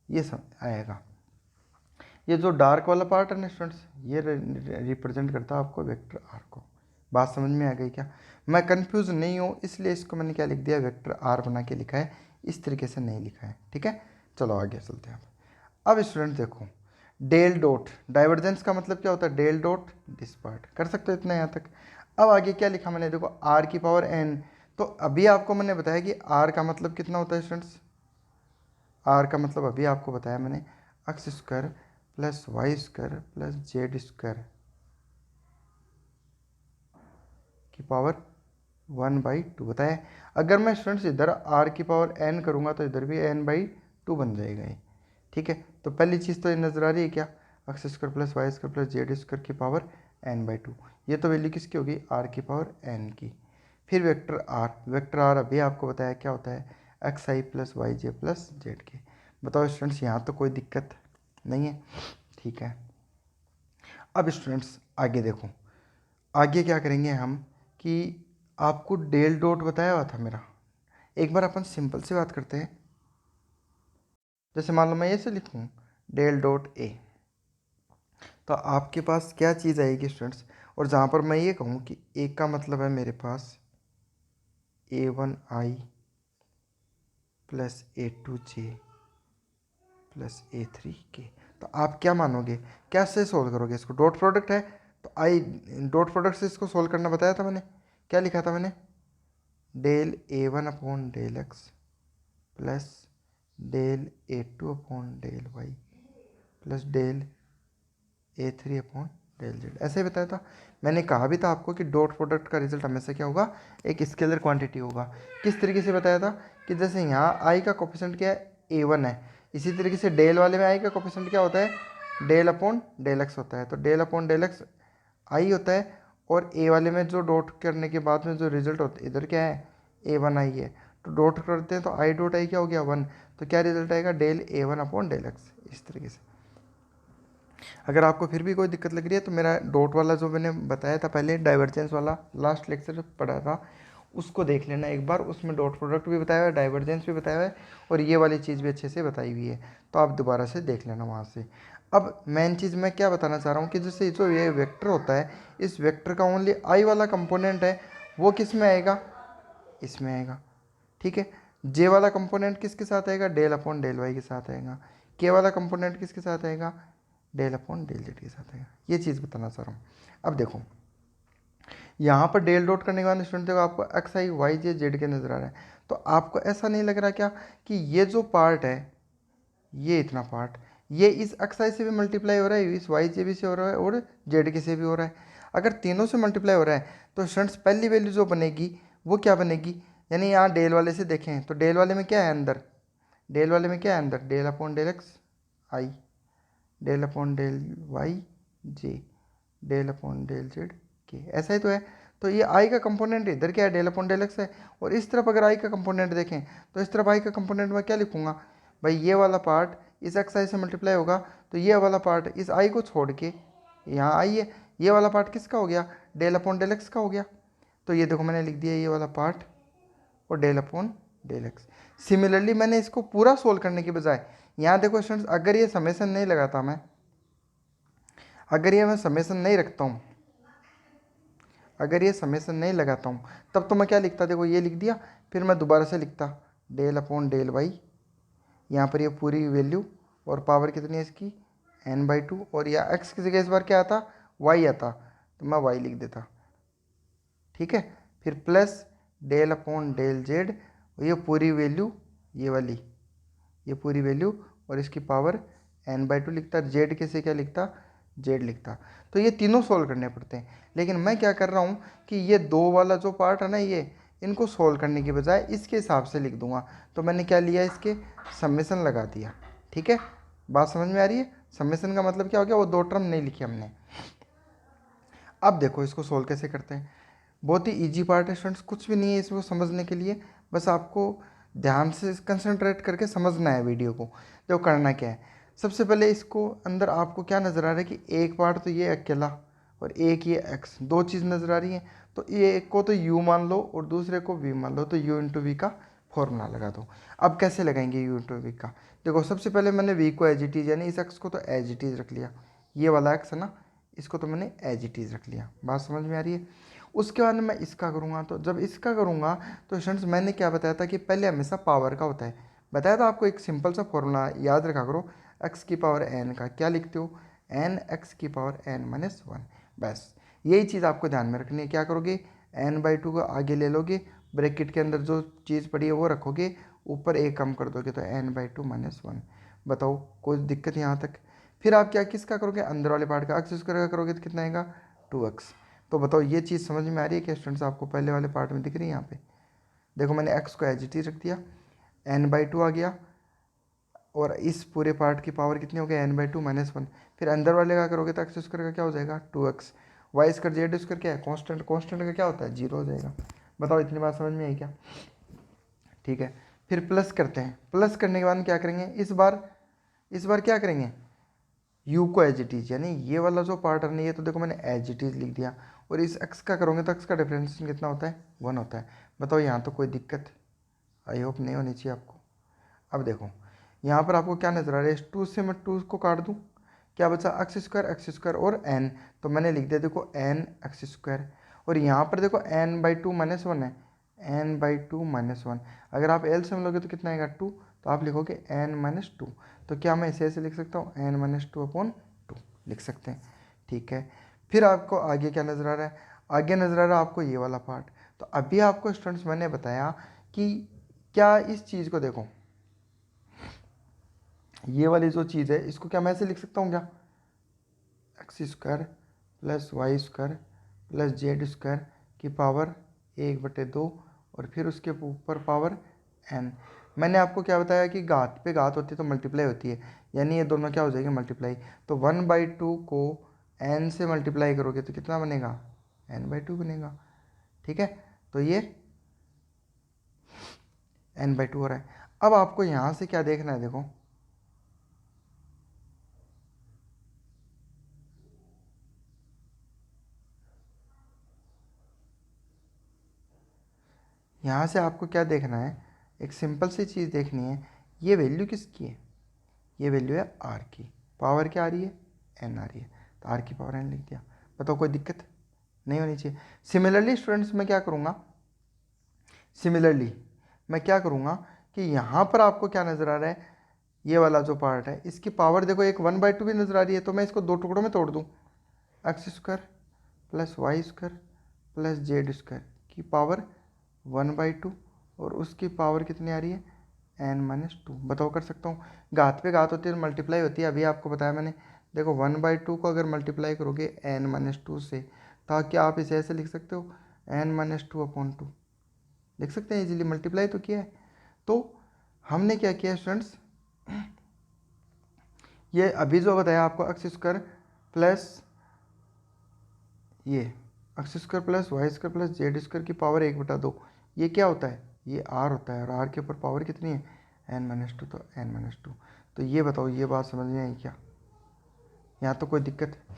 ये सब आएगा। ये जो डार्क वाला पार्ट है ना स्टूडेंट्स, ये रिप्रेजेंट करता है आपको वेक्टर आर को। बात समझ में आ गई क्या। मैं कंफ्यूज नहीं हूँ इसलिए इसको मैंने क्या लिख दिया, वेक्टर आर बना के लिखा है, इस तरीके से नहीं लिखा है। ठीक है, चलो आगे चलते हैं। अब स्टूडेंट देखो, डेल डॉट डाइवर्जेंस का मतलब क्या होता है, डेल डॉट दिस पार्ट, कर सकते हो इतना यहाँ तक। अब आगे क्या लिखा मैंने, देखो आर की पावर एन। तो अभी आपको मैंने बताया कि आर का मतलब कितना होता है स्टूडेंट्स, आर का मतलब अभी आपको बताया मैंने, X square plus Y square plus Z square की पावर 1/2 बताया। अगर मैं स्टूडेंट्स इधर आर की पावर एन करूँगा तो इधर भी n/2 बन जाएगा ये। ठीक है, तो पहली चीज़ तो ये नज़र आ रही है क्या, X square plus Y square plus Z square की पावर n/2, ये तो वैल्यू किसकी होगी, आर की पावर एन की। फिर वेक्टर आर, वेक्टर आर अभी आपको बताया क्या होता है, एक्स आई प्लस वाई जे प्लस जेड के। बताओ स्टूडेंट्स, यहाँ तो कोई दिक्कत नहीं है। ठीक है, अब स्टूडेंट्स आगे देखो, आगे क्या करेंगे हम कि आपको डेल डॉट बताया हुआ था मेरा, एक बार अपन सिंपल से बात करते हैं। जैसे मान लो मैं ऐसे लिखूँ डेल डॉट ए, तो आपके पास क्या चीज़ आएगी स्टूडेंट्स, और जहाँ पर मैं ये कहूँ कि ए का मतलब है मेरे पास A1i plus A2j plus A3k, तो आप क्या मानोगे, कैसे सोल्व करोगे इसको, डॉट प्रोडक्ट है तो आई डॉट प्रोडक्ट से इसको सोल्व करना बताया था मैंने। क्या लिखा था मैंने, del A1 upon del X plus del A2 upon del Y plus del A3 upon del Z, ऐसे ही बताया था। मैंने कहा भी था आपको कि डॉट प्रोडक्ट का रिजल्ट हमेशा क्या होगा, एक स्केलर क्वांटिटी होगा। किस तरीके से बताया था कि जैसे यहाँ आई का कोफिशिएंट क्या है, A1 है, इसी तरीके से डेल वाले में आई का कोफिशिएंट क्या होता है, डेल अपॉन डेल एक्स होता है। तो डेल अपॉन डेल एक्स आई होता है, और ए वाले में जो डॉट करने के बाद में जो रिजल्ट होता है इधर क्या है, A1i है, तो डॉट करते हैं तो आई डॉट आई क्या हो गया 1, तो क्या रिजल्ट आएगा, del A1 upon del x, इस तरीके से। अगर आपको फिर भी कोई दिक्कत लग रही है तो मेरा डॉट वाला जो मैंने बताया था पहले, डाइवर्जेंस वाला लास्ट लेक्चर पढ़ा था, उसको देख लेना एक बार, उसमें डॉट प्रोडक्ट भी बताया हुआ है, डाइवर्जेंस भी बताया हुआ है, और ये वाली चीज़ भी अच्छे से बताई हुई है, तो आप दोबारा से देख लेना वहाँ से। अब मेन चीज़ मैं क्या बताना चाह रहा हूँ कि जैसे जो ये वेक्टर होता है, इस वेक्टर का ओनली आई वाला कंपोनेंट है, वो किस में आएगा, इसमें आएगा। ठीक है, जे वाला कंपोनेंट किसके साथ आएगा, डेल अपॉन डेल वाई के साथ आएगा। के वाला कंपोनेंट किसके साथ आएगा, डेल अपॉन डेल जेड के साथ आएगा। ये चीज़ बताना चाह रहा हूँ। अब देखो यहाँ पर डेल डॉट करने के बाद स्टूडेंट देखो आपको एक्स आई वाई जे जेड के नज़र आ रहा है। तो आपको ऐसा नहीं लग रहा क्या कि ये जो पार्ट है, ये इतना पार्ट, ये इस एक्स आई से भी मल्टीप्लाई हो रहा है, इस वाई जे भी से हो रहा है और जेड के से भी हो रहा है। अगर तीनों से मल्टीप्लाई हो रहा है तो स्टूडेंट्स पहली वैल्यू जो बनेगी वो क्या बनेगी, यानी यहाँ डेल वाले से देखें तो डेल वाले में क्या है अंदर, डेल वाले में क्या है अंदर, डेल अपॉन डेल एक्स आई, डेल अपॉन डेल वाई जे, डेल अपॉन डेल जेड के, ऐसा ही तो है। तो ये आई का कंपोनेंट इधर क्या है, डेल अपॉन डेल एक्स है। और इस तरफ अगर आई का कंपोनेंट देखें तो इस तरफ आई का कंपोनेंट मैं क्या लिखूंगा भाई, ये वाला पार्ट इस एक्स आई से मल्टीप्लाई होगा तो ये वाला पार्ट इस आई को छोड़ के यहाँ आई है, ये वाला पार्ट किसका हो गया, डेल अपॉन डेल एक्स का हो गया। तो ये देखो मैंने लिख दिया ये वाला पार्ट और del upon del X. Similarly मैंने इसको पूरा सोल्व करने के बजाय यहाँ देखो स्टूडेंट्स, अगर ये समेसन नहीं लगाता मैं, अगर ये मैं समेसन नहीं रखता हूँ, अगर ये समेसन नहीं लगाता हूँ तब तो मैं क्या लिखता, देखो ये लिख दिया, फिर मैं दोबारा से लिखता डेल अपॉन डेल वाई, यहाँ पर ये पूरी वैल्यू और पावर कितनी है इसकी n/2, और या x की जगह इस बार क्या आता y आता, तो मैं y लिख देता, ठीक है। फिर plus del upon del Z, ये पूरी वैल्यू ये वाली, ये पूरी वैल्यू और इसकी पावर n/2 लिखता, जेड के से क्या लिखता जेड लिखता। तो ये तीनों सोल्व करने पड़ते हैं, लेकिन मैं क्या कर रहा हूँ कि ये दो वाला जो पार्ट है ना, ये इनको सोल्व करने के बजाय इसके हिसाब से लिख दूंगा। तो मैंने क्या लिया, इसके समेसन लगा दिया, ठीक है। बात समझ में आ रही है, समेसन का मतलब क्या हो गया, वो दो टर्म नहीं लिखी हमने। अब देखो इसको सोल्व कैसे करते हैं, बहुत ही ईजी पार्ट है स्टूडेंट्स, कुछ भी नहीं है इसको समझने के लिए, बस आपको ध्यान से कंसंट्रेट करके समझना है वीडियो को। देखो करना क्या है, सबसे पहले इसको अंदर आपको क्या नज़र आ रहा है कि एक पार्ट तो ये अकेला और एक ये एक्स, दो चीज़ नज़र आ रही है। तो ये एक को तो यू मान लो और दूसरे को वी मान लो, तो यू इंटू वी का फॉर्मूला लगा दो। अब कैसे लगाएंगे यू इंटू वी का, देखो सबसे पहले मैंने वी को एज इट इज़, यानी इस एक्स को तो एज इट इज़ रख लिया, ये वाला एक्स है ना, इसको तो मैंने एज इट इज़ रख लिया। बात समझ में आ रही है। उसके बाद मैं इसका करूँगा, तो जब इसका करूँगा तो स्टूडेंट्स मैंने क्या बताया था कि पहले हमेशा पावर का होता है, बताया था आपको एक सिंपल सा फॉर्मूला याद रखा करो, एक्स की पावर एन का क्या लिखते हो, एन एक्स की पावर n-1, बस यही चीज़ आपको ध्यान में रखनी है। क्या करोगे, n/2 को आगे ले लोगे, ब्रैकेट के अंदर जो चीज़ पड़ी है वो रखोगे, ऊपर एक कम कर दोगे तो n/2 - 1। बताओ कोई दिक्कत यहाँ तक। फिर आप क्या किसका करोगे, अंदर वाले पार्ट का एक्स स्क्वायर का करोगे तो कितना आएगा 2x। तो बताओ ये चीज़ समझ में आ रही है क्या स्टूडेंट्स, आपको पहले वाले पार्ट में दिख रही है यहाँ पे, देखो मैंने x को एज इट इज रख दिया, n/2 आ गया और इस पूरे पार्ट की पावर कितनी हो गई n/2 - 1। फिर अंदर वाले का करोगे तो एक्स स्क्वायर का क्या हो जाएगा 2x, Y square Z square क्या है कांस्टेंट, कांस्टेंट का क्या होता है 0 हो जाएगा। बताओ इतनी बात समझ में आई क्या, ठीक है। फिर प्लस करते हैं, प्लस करने के बाद क्या करेंगे, इस बार क्या करेंगे, u को एज इट इज, यानी ये वाला जो पार्ट है ये तो देखो मैंने एज इट इज लिख दिया, और इस x का करोगे तो x का डिफरेंशिएशन कितना होता है 1 होता है। बताओ यहाँ तो कोई दिक्कत आई होप नहीं होनी चाहिए आपको। अब देखो यहाँ पर आपको क्या नजर आ रहा है, इस 2 से मैं 2 को काट दूँ, क्या बचा एक्स स्क्वायर और n, तो मैंने लिख दिया देखो n एक्स स्क्वायर, और यहाँ पर देखो n/2 - 1 है, n/2 - 1, अगर आप एलसीएम लोगे तो कितना आएगा 2, तो आप लिखोगे n-2, तो क्या मैं इसे ऐसे लिख सकता हूँ n-2/2 लिख सकते हैं, ठीक है। फिर आपको आगे क्या नज़र आ रहा है, आगे नज़र आ रहा है आपको ये वाला पार्ट। तो अभी आपको स्टूडेंट्स मैंने बताया कि क्या इस चीज़ को देखो, ये वाली जो चीज़ है इसको क्या मैं ऐसे लिख सकता हूँ क्या, X square plus Y square plus Z square की पावर 1/2 और फिर उसके ऊपर पावर n। मैंने आपको क्या बताया कि घात पे घात होती है तो मल्टीप्लाई होती है, यानी ये दोनों क्या हो जाएंगे मल्टीप्लाई। तो 1/2 को n से मल्टीप्लाई करोगे तो कितना बनेगा n/2 बनेगा, ठीक है। तो ये n/2 हो रहा है। अब आपको यहाँ से क्या देखना है, देखो यहाँ से आपको क्या देखना है, एक सिंपल सी चीज़ देखनी है, ये वैल्यू किसकी है, ये वैल्यू है आर की, पावर क्या आ रही है एन आ रही है, तो आर की पावर एन लिख दिया। बताओ कोई दिक्कत नहीं होनी चाहिए। सिमिलरली स्टूडेंट्स मैं क्या करूँगा, सिमिलरली मैं क्या करूँगा कि यहाँ पर आपको क्या नज़र आ रहा है, ये वाला जो पार्ट है इसकी पावर देखो एक 1/2 भी नज़र आ रही है, तो मैं इसको दो टुकड़ों में तोड़ दूँ, X square plus Y square plus Z square की पावर 1/2 और उसकी पावर कितनी आ रही है n-2। बताओ कर सकता हूँ, घात पे घात होती है मल्टीप्लाई होती है, अभी आपको बताया मैंने। देखो 1/2 को अगर मल्टीप्लाई करोगे n-2 से, ताकि आप इसे ऐसे लिख सकते हो n-2/2 लिख सकते हैं इजीली, मल्टीप्लाई तो किया है। तो हमने क्या किया स्टूडेंट्स, ये अभी जो बताया आपको एक्स स्क्वायर प्लस ये X square plus Y square plus Z square की पावर 1/2, ये क्या होता है, ये आर होता है, और आर के ऊपर पावर कितनी है n-2, तो n-2। तो ये बताओ, ये बात समझ में आई क्या, यहाँ तो कोई दिक्कत है?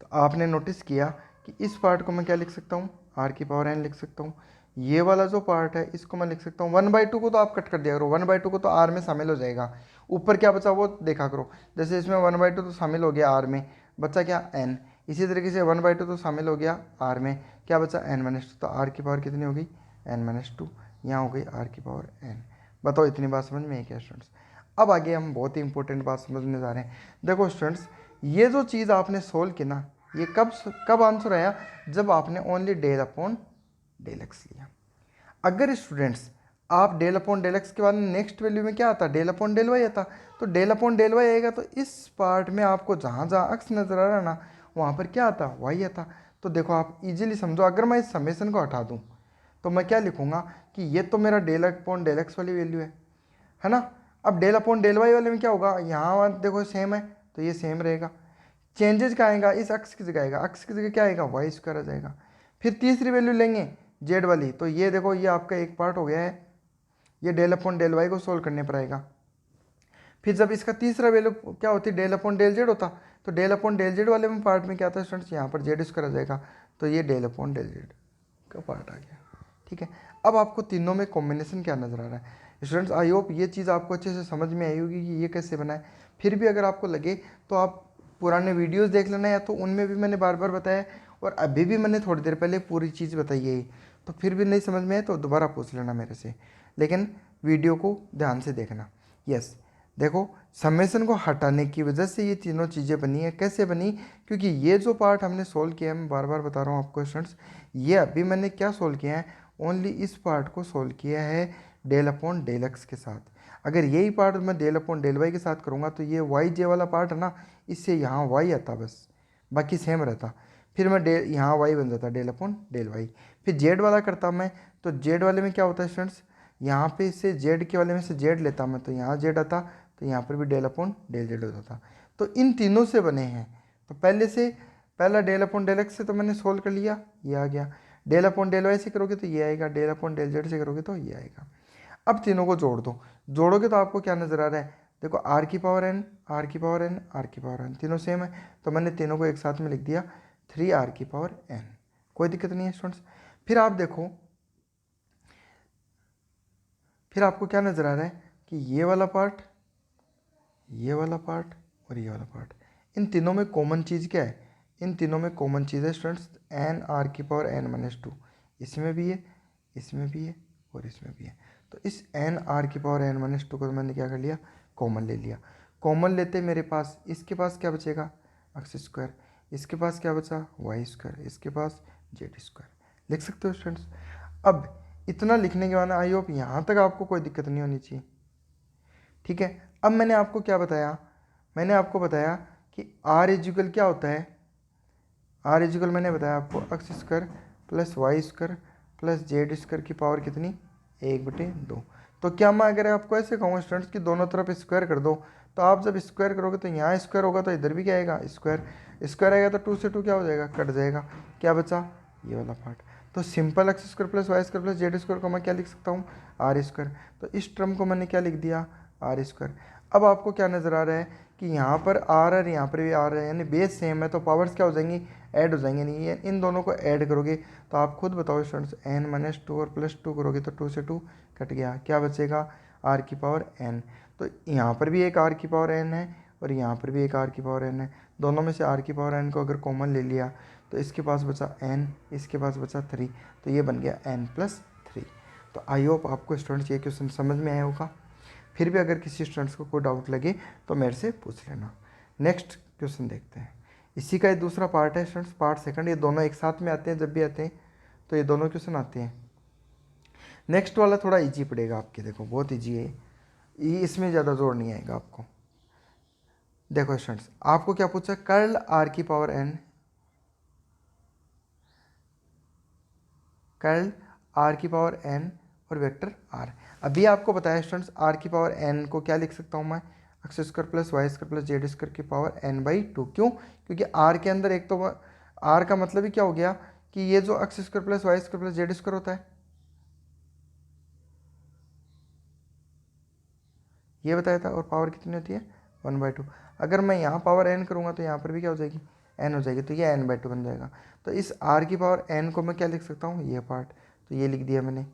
तो आपने नोटिस किया कि इस पार्ट को मैं क्या लिख सकता हूँ, आर की पावर n लिख सकता हूँ। ये वाला जो पार्ट है इसको मैं लिख सकता हूँ 1/2 को तो आप कट कर दिया करो, 1/2 को तो आर में शामिल हो जाएगा, ऊपर क्या बचा वो देखा करो। जैसे इसमें 1/2 तो शामिल हो गया आर में, बचा क्या n। इसी तरीके से 1/2 तो शामिल हो गया आर में, क्या बचा n-2, तो आर की पावर कितनी हो गई n-2, यहाँ हो गई आर की पावर n। बताओ इतनी बात समझ में आई क्या स्टूडेंट्स? अब आगे हम बहुत ही इंपॉर्टेंट बात समझने जा रहे हैं। देखो स्टूडेंट्स, ये जो चीज़ आपने सोल्व की ना, ये कब आंसर आया, जब आपने only del upon del X लिया। अगर स्टूडेंट्स आप डेल अपॉन डेल एक्स के बाद नेक्स्ट वैल्यू में क्या आता, डेल अपॉन डेल वाई आता, तो डेल अपॉन डेल वाई आएगा, तो इस पार्ट में आपको जहाँ जहाँ एक्स नजर आ रहा है ना, वहाँ पर क्या आता, वाई आता। तो देखो आप इजीली समझो, अगर मैं इस समेशन को हटा दूँ तो मैं क्या लिखूंगा कि ये तो मेरा डेल अपॉन डेल एक्स वाली वैल्यू है ना। अब डेल अपॉन डेल वाई वाले में क्या होगा, यहाँ देखो सेम है तो ये सेम रहेगा, चेंजेस क्या आएगा, इस अक्स की जगह आएगा, अक्स की जगह क्या आएगा, वाई स्क्वायर आ जाएगा। फिर तीसरी वैल्यू लेंगे जेड वाली, तो ये देखो ये आपका एक पार्ट हो गया है, ये डेल अपॉन डेल वाई को सोल्व करने पर आएगा। फिर जब इसका तीसरा वैल्यू क्या होती है, डेल अपॉन डेल जेड होता, तो डेल अपॉन डेल जेड वाले में पार्ट में क्या आता है स्टूडेंट्स, यहाँ पर जेड स्क्वायर आ जाएगा, तो ये डेल अपॉन डेल जेड का पार्ट आ गया। ठीक है, अब आपको तीनों में कॉम्बिनेशन क्या नज़र आ रहा है स्टूडेंट्स? आई होप ये चीज़ आपको अच्छे से समझ में आई होगी कि ये कैसे बना है। फिर भी अगर आपको लगे तो आप पुराने वीडियोस देख लेना, या तो उनमें भी मैंने बार बार बताया, और अभी भी मैंने थोड़ी देर पहले पूरी चीज़ बताई है। तो फिर भी नहीं समझ में आए तो दोबारा पूछ लेना मेरे से, लेकिन वीडियो को ध्यान से देखना। यस, देखो समेशन को हटाने की वजह से ये तीनों चीज़ें बनी है। कैसे बनी, क्योंकि ये जो पार्ट हमने सोल्व किया है, मैं बार बार बता रहा हूँ आपको स्टूडेंट्स, ये अभी मैंने क्या सोल्व किया है, ओनली इस पार्ट को सोल्व किया है डेल अपॉन डेल एक्स के साथ। अगर यही पार्ट मैं डेल अपॉन डेल वाई के साथ करूँगा तो ये वाई जे वाला पार्ट है ना, इससे यहाँ वाई आता बस, बाकी सेम रहता। फिर मैं यहाँ वाई बन जाता डेल अपॉन डेल वाई। फिर जेड वाला करता मैं, तो जेड वाले में क्या होता है स्टूडेंट्स, यहाँ पे इससे जेड के वाले में से जेड लेता मैं, तो यहाँ जेड आता, तो यहाँ पर भी डेल अपॉन डेल जेड होता था। तो इन तीनों से बने हैं। तो पहला डेल अपॉन डेल एक्स से तो मैंने सोल्व कर लिया, ये आ गया। डेल अपॉन डेल वाई से करोगे तो ये आएगा, डेल अपॉन डेल जेड से करोगे तो ये आएगा। अब तीनों को जोड़ दो, जोड़ोगे तो आपको क्या नज़र आ रहा है, देखो आर की पावर एन, आर की पावर एन, आर की पावर एन, तीनों सेम है, तो मैंने तीनों को एक साथ में लिख दिया 3r की पावर n। कोई दिक्कत नहीं है स्टूडेंट्स। फिर आप देखो, फिर आपको क्या नज़र आ रहा है कि ये वाला पार्ट, ये वाला पार्ट और ये वाला पार्ट, इन तीनों में कॉमन चीज़ क्या है, इन तीनों में कॉमन चीज़ है स्टूडेंट्स एन आर की पावर n-2। इसमें भी है, इसमें भी है और इसमें भी है। तो इस एन आर की पावर n-2 को मैंने क्या कर लिया, कॉमन ले लिया। कॉमन लेते मेरे पास, इसके पास क्या बचेगा, एक्स स्क्वायर, इसके पास क्या बचा, वाई स्क्वायर, इसके पास जेड स्क्वायर। लिख सकते हो स्टूडेंट्स। अब इतना लिखने के बाद आई होप यहाँ तक आपको कोई दिक्कत नहीं होनी चाहिए। ठीक है, अब मैंने आपको क्या बताया, मैंने आपको बताया कि आर इजिकल क्या होता है, आर इजिकल मैंने बताया आपको X square plus Y square plus Z square की पावर कितनी, 1/2। तो क्या मैं अगर आपको ऐसे कहूँ स्टूडेंट्स कि दोनों तरफ स्क्वायर कर दो, तो आप जब स्क्वायर करोगे तो यहाँ स्क्वायर होगा तो इधर भी क्या आएगा, स्क्वायर, स्क्वायर आएगा तो 2 से 2 क्या हो जाएगा, कट जाएगा, क्या बचा, ये वाला पार्ट। तो simple X square plus Y square plus Z square को मैं क्या लिख सकता हूँ, आर स्क्वायर। तो इस टर्म को मैंने क्या लिख दिया, आर स्क्वायर। अब आपको क्या नज़र आ रहा है कि यहाँ पर आर और यहाँ पर भी आर है, यानी बेस सेम है, तो पावर्स क्या हो जाएंगी, ऐड हो जाएंगे। नहीं है, इन दोनों को ऐड करोगे तो आप खुद बताओ स्टूडेंट्स, n-2 और +2 करोगे तो 2 से 2 कट गया, क्या बचेगा, r की पावर n। तो यहाँ पर भी एक r की पावर n है और यहाँ पर भी एक r की पावर n है, दोनों में से r की पावर n को अगर कॉमन ले लिया तो इसके पास बचा n, इसके पास बचा 3, तो ये बन गया n+3। तो आई होप आपको स्टूडेंट्स ये क्वेश्चन समझ में आया होगा। फिर भी अगर किसी स्टूडेंट्स को कोई डाउट लगे तो मेरे से पूछ लेना। नेक्स्ट क्वेश्चन देखते हैं। इसी का ये दूसरा पार्ट है स्टूडेंट्स, पार्ट सेकंड। ये दोनों एक साथ में आते हैं, जब भी आते हैं तो ये दोनों क्वेश्चन आते हैं। नेक्स्ट वाला थोड़ा इजी पड़ेगा आपके, देखो बहुत इजी है ये, इसमें ज़्यादा जोर नहीं आएगा आपको। देखो स्टूडेंट्स, आपको क्या पूछा, कर्ल आर की पावर एन, कर्ल आर की पावर एन और वेक्टर आर। अभी आपको बताया स्टूडेंट्स, आर की पावर एन को क्या लिख सकता हूँ मैं, X square plus Y square plus Z square की पावर एन बाई टू। क्यों, क्योंकि आर के अंदर एक तो आर का मतलब ही क्या हो गया कि ये जो X square plus Y square plus Z square होता है, ये बताया था, और पावर कितनी होती है 1/2। अगर मैं यहाँ पावर एन करूँगा तो यहाँ पर भी क्या हो जाएगी, एन हो जाएगी, तो ये n/2 बन जाएगा। तो इस r की पावर n को मैं क्या लिख सकता हूँ, ये पार्ट, तो ये लिख दिया मैंने।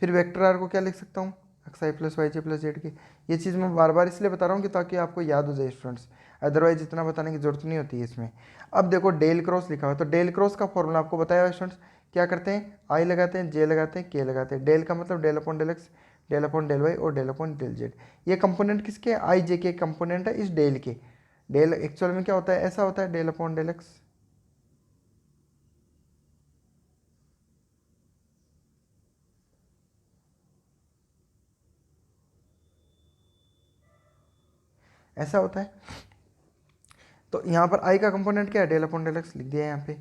फिर वेक्टर r को क्या लिख सकता हूँ, एक्स आई प्लस वाई जे प्लस जेड के। ये चीज़ मैं बार बार इसलिए बता रहा हूँ कि ताकि आपको याद हो जाए स्टूडेंट्स, अदरवाइज इतना बताने की जरूरत नहीं होती है इसमें। अब देखो डेल क्रॉस लिखा हुआ है, तो डेल क्रॉस का फॉर्मूला आपको बताया स्टूडेंट्स, क्या करते हैं, आई लगाते हैं, जे लगाते हैं, के लगाते हैं। डेल का मतलब del upon del X, del upon del Y और डेल अपॉन डेल जेड। ये कंपोनेंट किसके, आई जे के कंपोनेंट है इस डेल के। डेल एक्चुअल में क्या होता है, ऐसा होता है डेल अपॉन डेल एक्स, ऐसा होता है। तो यहाँ पर आई का कंपोनेंट क्या है, डेल अपॉन डेल एक्स लिख दिया यहाँ पे,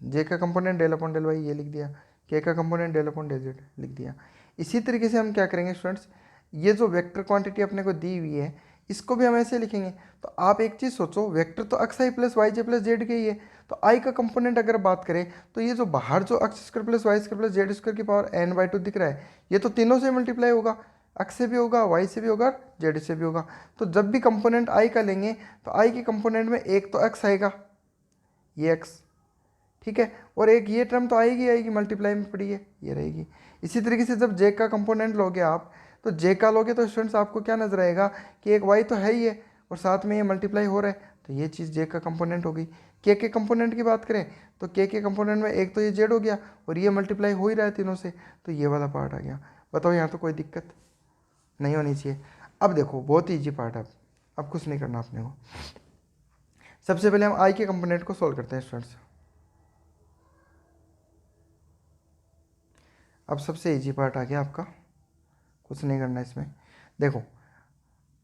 जे का component del upon del Y ये लिख दिया, के का component del upon del Z लिख दिया। इसी तरीके से हम क्या करेंगे स्टूडेंट्स, ये जो वेक्टर क्वांटिटी अपने को दी हुई है इसको भी हम ऐसे लिखेंगे। तो आप एक चीज़ सोचो, वेक्टर तो एक्स आई प्लस वाई जे प्लस जेड के ही है, तो आई का कंपोनेंट अगर बात करें तो ये जो बाहर जो X square plus Y square plus Z square की पावर n/2 दिख रहा है, ये तो तीनों से मल्टीप्लाई होगा, एक्स से भी होगा, वाई से भी होगा, जेड से भी होगा। तो जब भी कंपोनेंट आई का लेंगे तो आई के कंपोनेंट में एक तो एक्स आएगा, ये एक्स, ठीक है, और एक ये टर्म तो आएगी आएगी मल्टीप्लाई में पड़ी है, ये रहेगी। इसी तरीके से जब जे का कंपोनेंट लोगे आप, तो जे का लोगे तो स्टूडेंट्स आपको क्या नजर आएगा कि एक वाई तो है ही है और साथ में ये मल्टीप्लाई हो रहा है, तो ये चीज़ जे का कंपोनेंट हो गई। के कंपोनेंट की बात करें तो के कंपोनेंट में एक तो ये जेड हो गया और ये मल्टीप्लाई हो ही रहा है तीनों से, तो ये वाला पार्ट आ गया। बताओ यहाँ तो कोई दिक्कत नहीं होनी चाहिए। अब देखो बहुत ईजी पार्ट है, अब कुछ नहीं करना आपने को। सबसे पहले हम आई के कंपोनेंट को सॉल्व करते हैं स्टूडेंट्स। अब सबसे इजी पार्ट आ गया आपका, कुछ नहीं करना इसमें। देखो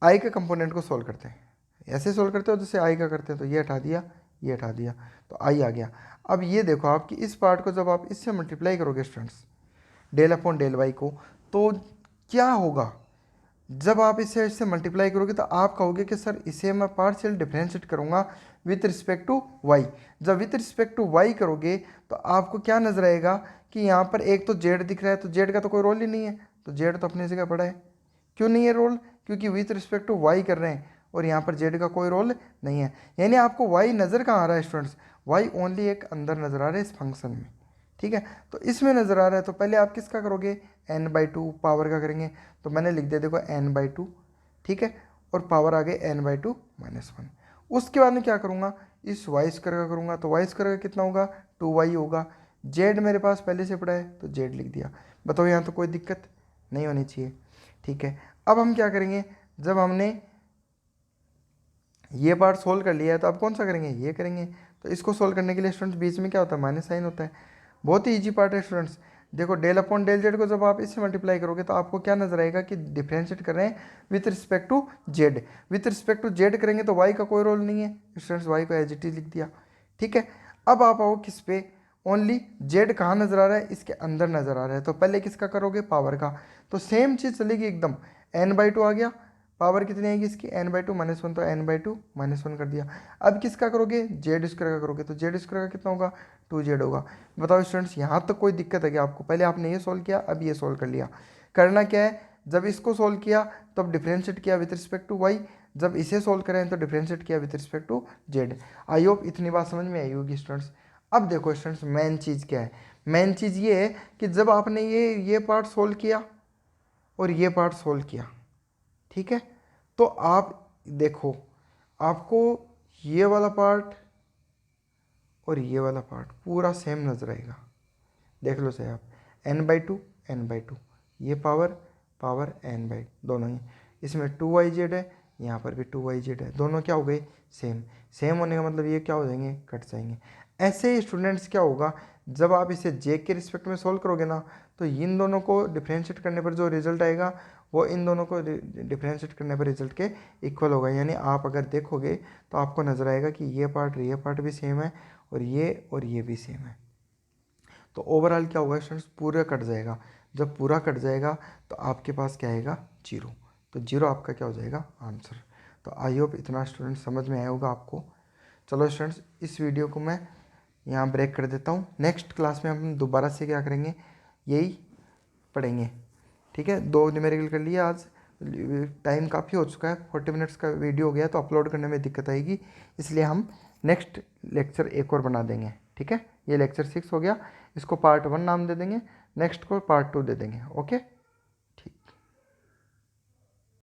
आई के कंपोनेंट को सॉल्व करते हैं, ऐसे सॉल्व करते हो जैसे आई का करते हैं, तो ये हटा दिया, ये हटा दिया, तो आई आ गया। अब ये देखो आपकी इस पार्ट को जब आप इससे मल्टीप्लाई करोगे students, del upon del Y को, तो क्या होगा, जब आप इसे इससे मल्टीप्लाई करोगे तो आप कहोगे कि सर इसे मैं पार्शियल डिफरेंशिएट करूँगा विथ रिस्पेक्ट टू वाई। जब विथ रिस्पेक्ट टू वाई करोगे तो आपको क्या नजर आएगा कि यहाँ पर एक तो जेड दिख रहा है, तो जेड का तो कोई रोल ही नहीं है, तो जेड तो अपनी जगह पड़ा है। क्यों नहीं है रोल, क्योंकि विथ रिस्पेक्ट टू वाई कर रहे हैं और यहाँ पर जेड का कोई रोल नहीं है। यानी आपको वाई नज़र कहाँ आ रहा है स्टूडेंट्स, वाई ओनली एक अंदर नज़र आ रहा है इस फंक्शन में, ठीक है। तो इसमें नज़र आ रहा है, तो पहले आप किसका करोगे, n/2 पावर का करेंगे, तो मैंने लिख दिया देखो n/2, ठीक है, और पावर आ गई n/2 - 1। उसके बाद में क्या करूँगा, इस वाई स्क्वायर का करूँगा, तो वाई स्क्वायर का कितना होगा 2y होगा। जेड मेरे पास पहले से पड़ा है तो जेड लिख दिया। बताओ यहाँ तो कोई दिक्कत नहीं होनी चाहिए, ठीक है। अब हम क्या करेंगे, जब हमने ये पार्ट सोल्व कर लिया है तो अब कौन सा करेंगे, ये करेंगे। तो इसको सोल्व करने के लिए स्टूडेंट्स बीच में क्या होता है, माइनस साइन होता है। बहुत ही ईजी पार्ट है स्टूडेंट्स। देखो डेल अपॉन डेल जेड को जब आप इससे मल्टीप्लाई करोगे तो आपको क्या नजर आएगा कि डिफरेंशिएट कर रहे हैं with respect to Z. With respect to Z करेंगे तो वाई का कोई रोल नहीं है स्टूडेंट्स, वाई को एज इट इज लिख दिया, ठीक है। अब आप आओ किस पे, ओनली जेड कहाँ नजर आ रहा है, इसके अंदर नजर आ रहा है, तो पहले किसका करोगे, पावर का। तो सेम चीज़ चलेगी एकदम, n/2 आ गया, पावर कितनी आएगी इसकी n/2 - 1, तो n/2 - 1 कर दिया। अब किसका करोगे, जेड स्क्वायर का करोगे, तो जेड स्क्वायर का कितना होगा 2z होगा। बताओ स्टूडेंट्स यहाँ तक कोई दिक्कत है कि आपको, पहले आपने ये सोल्व किया अब ये सोल्व कर लिया। करना क्या है, जब इसको सोल्व किया तब डिफ्रेंशिएट किया विथ रिस्पेक्ट टू वाई, जब इसे सोल्व करें तो डिफ्रेंशिएट किया with respect to Z. I hope इतनी बात समझ में आई होगी स्टूडेंट्स। अब देखो स्टूडेंट्स मेन चीज़ क्या है, मेन चीज़ ये है कि जब आपने ये पार्ट सोल्व किया और ये पार्ट सोल्व किया, ठीक है, तो आप देखो आपको ये वाला पार्ट और ये वाला पार्ट पूरा सेम नजर आएगा। देख लो सही आप, n/2 n/2, ये पावर पावर n/, दोनों ही, इसमें 2yz है, यहाँ पर भी 2yz है, दोनों क्या हो गए सेम। सेम होने का मतलब ये क्या हो जाएंगे, कट जाएंगे। ऐसे ही स्टूडेंट्स क्या होगा, जब आप इसे जे के रिस्पेक्ट में सोल्व करोगे ना, तो इन दोनों को डिफ्रेंशिएट करने पर जो रिजल्ट आएगा वो इन दोनों को डिफ्रेंशिएट करने पर रिजल्ट के इक्वल होगा। यानी आप अगर देखोगे तो आपको नज़र आएगा कि ये पार्ट भी सेम है और ये भी सेम है। तो ओवरऑल क्या होगा स्टूडेंट्स, पूरा कट जाएगा। जब पूरा कट जाएगा तो आपके पास क्या आएगा, 0। तो 0 आपका क्या हो जाएगा, आंसर। तो आई होप इतना स्टूडेंट समझ में आया होगा आपको। चलो स्टूडेंट्स, इस वीडियो को मैं यहाँ ब्रेक कर देता हूँ। नेक्स्ट क्लास में हम दोबारा से क्या करेंगे, यही पढ़ेंगे। ठीक है, 2 न्यूमेरिकल कर लिए आज, टाइम काफ़ी हो चुका है, 40 मिनट्स का वीडियो हो गया तो अपलोड करने में दिक्कत आएगी, इसलिए हम नेक्स्ट लेक्चर एक और बना देंगे। ठीक है, ये लेक्चर 6 हो गया, इसको पार्ट 1 नाम दे देंगे, नेक्स्ट को पार्ट 2 दे देंगे। ओके।